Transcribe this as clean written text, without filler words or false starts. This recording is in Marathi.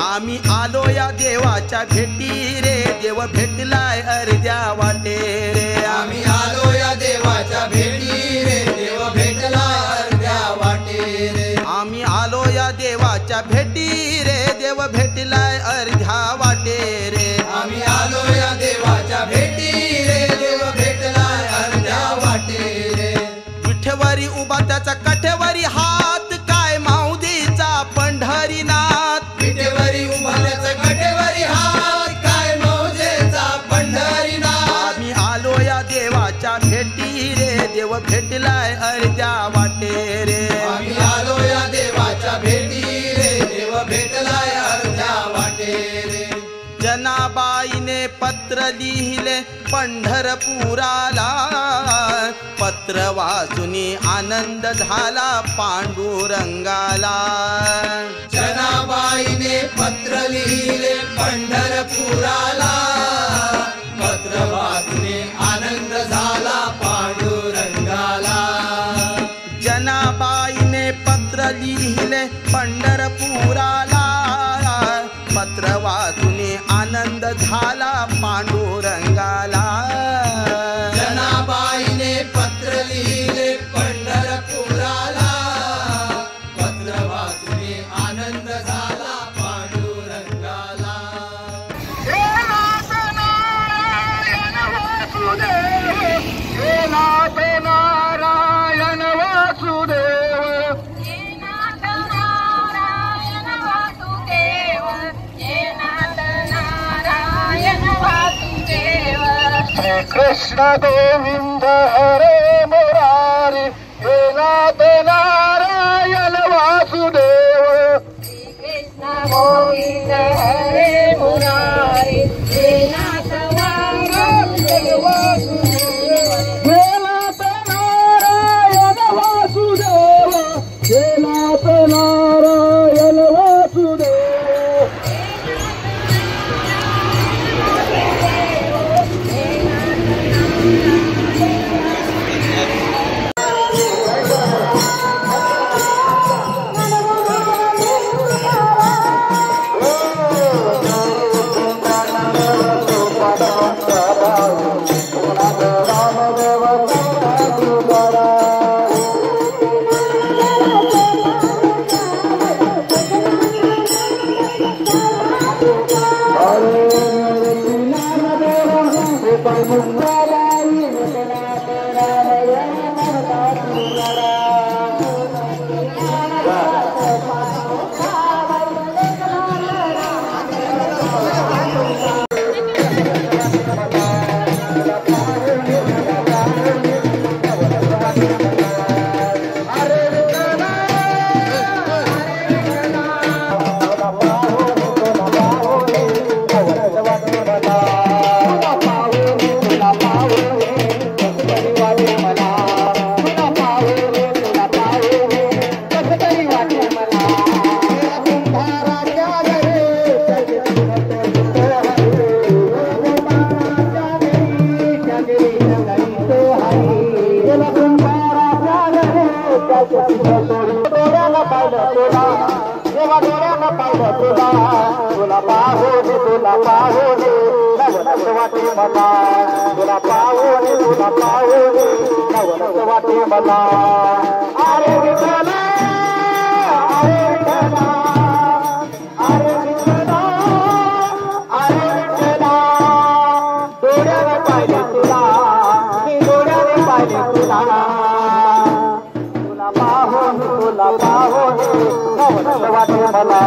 आम्ही आलो या देवाच्या भेटी रे, देव भेटलाय अर्ध्या वाटे रे। आम्ही आलो या देवाच्या भेटी रे, देव भेटलाय अर्ध्या वाटे रे। आम्ही आलो या देवाच्या भेटी रे, देव भेटलाय अर्ध्या वाटे रे। आम्ही आलो या देवाच्या भेटी रे, देव भेटलाय अर्ध्या वाटे रे। विठेवरी उभा त्याचा काठेवरी हात, काय माऊलीचा पंढरीनाथ। विठेवरी उभा त्याचा काठेवरी हात, काय मौजेचा पंढरीनाथ। आम्ही आलो या देवाच्या भेटी रे, देव भेटलाय अर्ध्या वाटे रे। आम्ही आलो या देवाच्या भेटी रे, देव भेटलाय अर्ध्या वाटे रे। जनाबाईने पत्र लिहिले पंढरपुराला, पत्र वाचुनी आनंद झाला पांडुरंगाला। जनाबाईने पत्र लिहिले पंढरपुराला, पत्र वाचून आनंद झाला पांडुरंगाला। जनाबाईने पत्र लिहिले पंढरपुराला, पत्र वाचून आनंद झाला पांडुरंगाला। जनाबाईने पत्र लिहिले पंढरपुराला, पत्र वाचून आनंद झाला पांडुरंगाला। हे नाथ नारायण वासुदेव, हे नाथ नारायण वासुदेव, हे नाथ नारायण वासुदेव, हे नाथ नारायण वासुदेव। श्री कृष्ण गोविंद हरे मुरारी, हे नाथ नारायण वासुदेव, श्री कृष्ण गोविंद हरे मुरारी, हे नाथ नारायण वासुदेव। हे नाथ नारायण वासुदेव, हे नाथ नारायण वासुदेव। तुला पाहुणे तुला पाहुणे नवनच वाटे मला, तुला पाहुणे तुला पाहुणे नवनच वाटे मला। अरे विठ्ठला, अरे विठ्ठला, अरे विठ्ठला, अरे विठ्ठला, डोळ्याने पाहिले तुला, मी डोळ्याने पाहिले तुला, तुला पाहुणे नवनच वाटे मला।